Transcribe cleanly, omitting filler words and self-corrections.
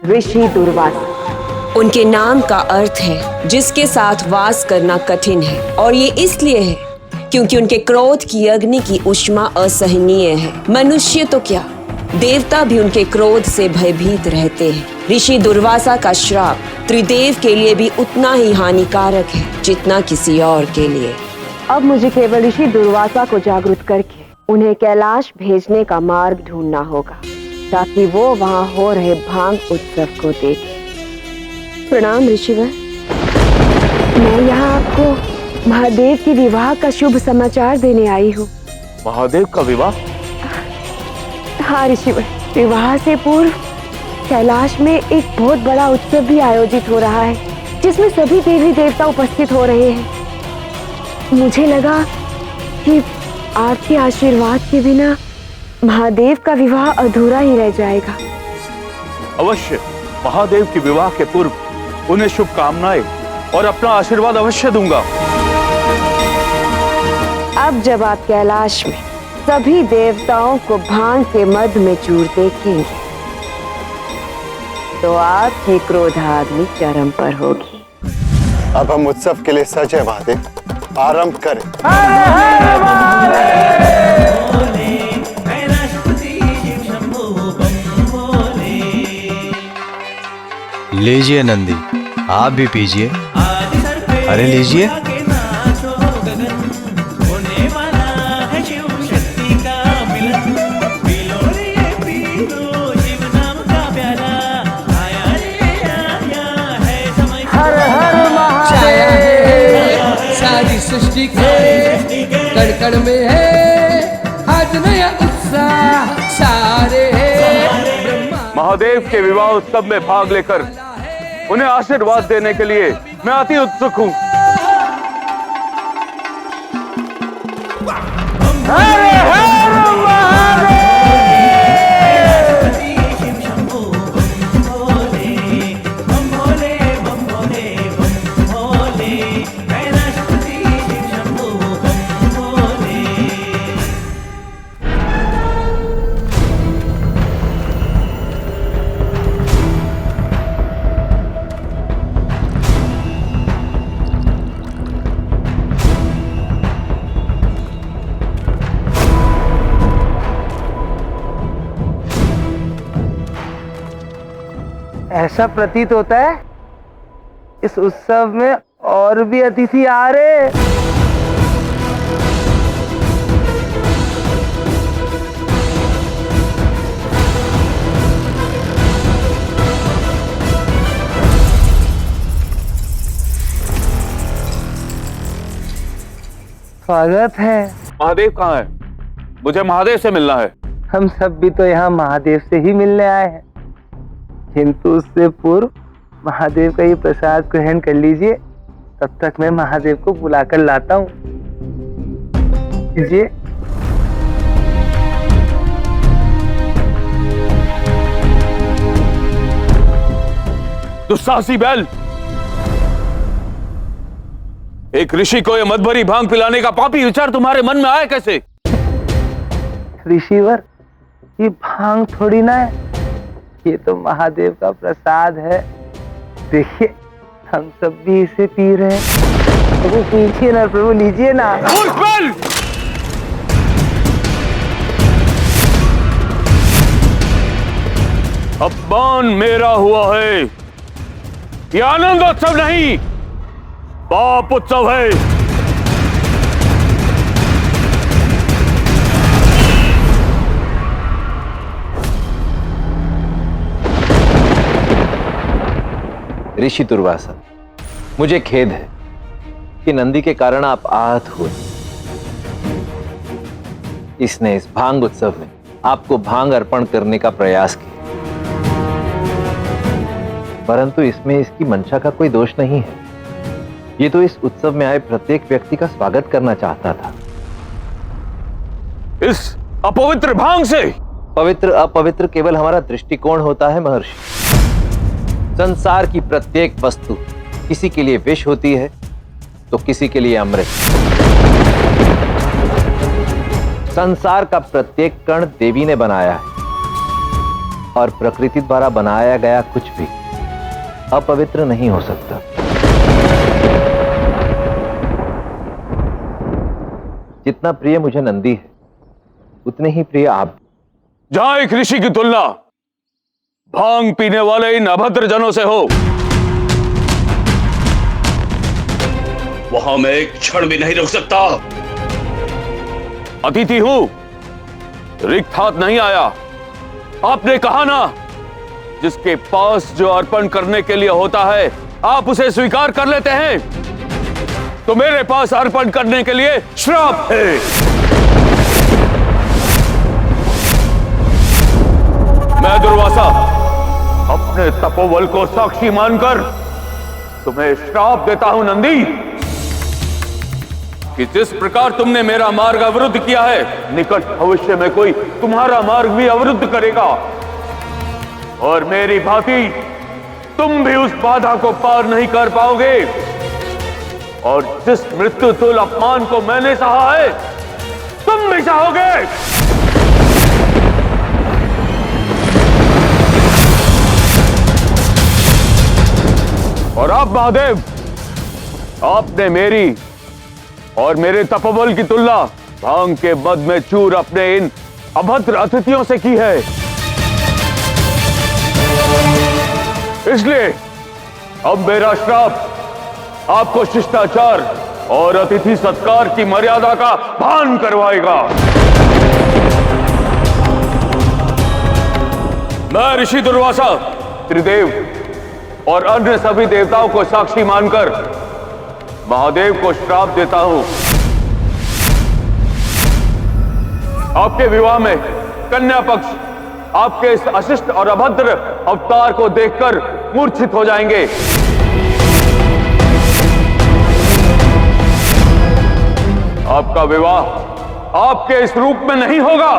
ऋषि दुर्वासा। उनके नाम का अर्थ है जिसके साथ वास करना कठिन है, और ये इसलिए है क्योंकि उनके क्रोध की अग्नि की ऊष्मा असहनीय है। मनुष्य तो क्या, देवता भी उनके क्रोध से भयभीत रहते हैं। ऋषि दुर्वासा का श्राप त्रिदेव के लिए भी उतना ही हानिकारक है जितना किसी और के लिए। अब मुझे केवल ऋषि दुर्वासा को जागृत करके उन्हें कैलाश भेजने का मार्ग ढूंढना होगा, ताकि वो वहां हो रहे भांग उत्सव को देखे। प्रणाम ऋषिवर। मैं यहाँ आपको महादेव के विवाह का शुभ समाचार देने आई हूँ। महादेव का विवाह? हाँ ऋषिवर, विवाह से पूर्व कैलाश में एक बहुत बड़ा उत्सव भी आयोजित हो रहा है, जिसमें सभी देवी देवता उपस्थित हो रहे हैं। मुझे लगा कि आपके आशीर्वाद के बिना महादेव का विवाह अधूरा ही रह जाएगा। अवश्य, महादेव के विवाह के पूर्व उन्हें शुभकामनाएं और अपना आशीर्वाद अवश्य दूंगा। अब जब आप कैलाश में सभी देवताओं को भांग के मद में चूर देखेंगे, तो आपकी क्रोधाग्नि चरम पर होगी। अब हम उत्सव के लिए सज है महादेव, आरंभ करें। लीजिए नंदी, आप भी पीजिए। अरे लीजिए। सारी सृष्टि के कण में है आज नया उत्साह सारे। महादेव के विवाह उत्सव में भाग लेकर उन्हें आशीर्वाद देने के लिए मैं अति उत्सुक हूँ। ऐसा प्रतीत होता है इस उत्सव में और भी अतिथि आ रहे। स्वागत है। महादेव कहाँ है? मुझे महादेव से मिलना है। हम सब भी तो यहाँ महादेव से ही मिलने आए हैं, किंतु उससे पूर्व महादेव का ये प्रसाद ग्रहण कर लीजिए। तब तक मैं महादेव को बुलाकर लाता हूँ। लीजिए। दुस्साहसी बैल, एक ऋषि को यह मदभरी भांग पिलाने का पापी विचार तुम्हारे मन में आया कैसे? ऋषिवर, ये भांग थोड़ी ना है, ये तो महादेव का प्रसाद है। देखिए, हम सब भी इसे पी रहे हैं। प्रभु पीछे ना, प्रभु लीजिए ना। अपमान मेरा हुआ है। ये आनंद उत्सव नहीं, पाप उत्सव है। ऋषि दुर्वासा, मुझे खेद है कि नंदी के कारण आप आहत हुए। इसने इस भांग उत्सव में आपको भांग अर्पण करने का प्रयास किया, परंतु इसमें इसकी मंशा का कोई दोष नहीं है। ये तो इस उत्सव में आए प्रत्येक व्यक्ति का स्वागत करना चाहता था। इस अपवित्र भांग से? पवित्र अपवित्र केवल हमारा दृष्टिकोण होता है महर्षि। संसार की प्रत्येक वस्तु किसी के लिए विष होती है तो किसी के लिए अमृत। संसार का प्रत्येक कण देवी ने बनाया है, और प्रकृति द्वारा बनाया गया कुछ भी अपवित्र नहीं हो सकता। जितना प्रिय मुझे नंदी है उतने ही प्रिय आप। जहां एक ऋषि की तुलना भांग पीने वाले इन अभद्र जनों से हो, वहां मैं एक क्षण भी नहीं रुक सकता। अतिथि हूं, रिक्त हाथ नहीं आया। आपने कहा ना, जिसके पास जो अर्पण करने के लिए होता है आप उसे स्वीकार कर लेते हैं, तो मेरे पास अर्पण करने के लिए श्राप है। मैं दुर्वासा अपने तपोबल को साक्षी मानकर तुम्हें श्राप देता हूं नंदी, कि जिस प्रकार तुमने मेरा मार्ग अवरुद्ध किया है, निकट भविष्य में कोई तुम्हारा मार्ग भी अवरुद्ध करेगा, और मेरी भांति तुम भी उस बाधा को पार नहीं कर पाओगे। और जिस मृत्यु तुल्य अपमान को मैंने सहा है, तुम भी सहोगे। और अब महादेव, आपने मेरी और मेरे तपोबल की तुलना भांग के मद में चूर अपने इन अभद्र अतिथियों से की है। इसलिए अब मेरा श्राप आपको शिष्टाचार और अतिथि सत्कार की मर्यादा का भान करवाएगा। मैं ऋषि दुर्वासा त्रिदेव और अन्य सभी देवताओं को साक्षी मानकर महादेव को श्राप देता हूं। आपके विवाह में कन्या पक्ष आपके इस अशिष्ट और अभद्र अवतार को देखकर मूर्छित हो जाएंगे। आपका विवाह आपके इस रूप में नहीं होगा।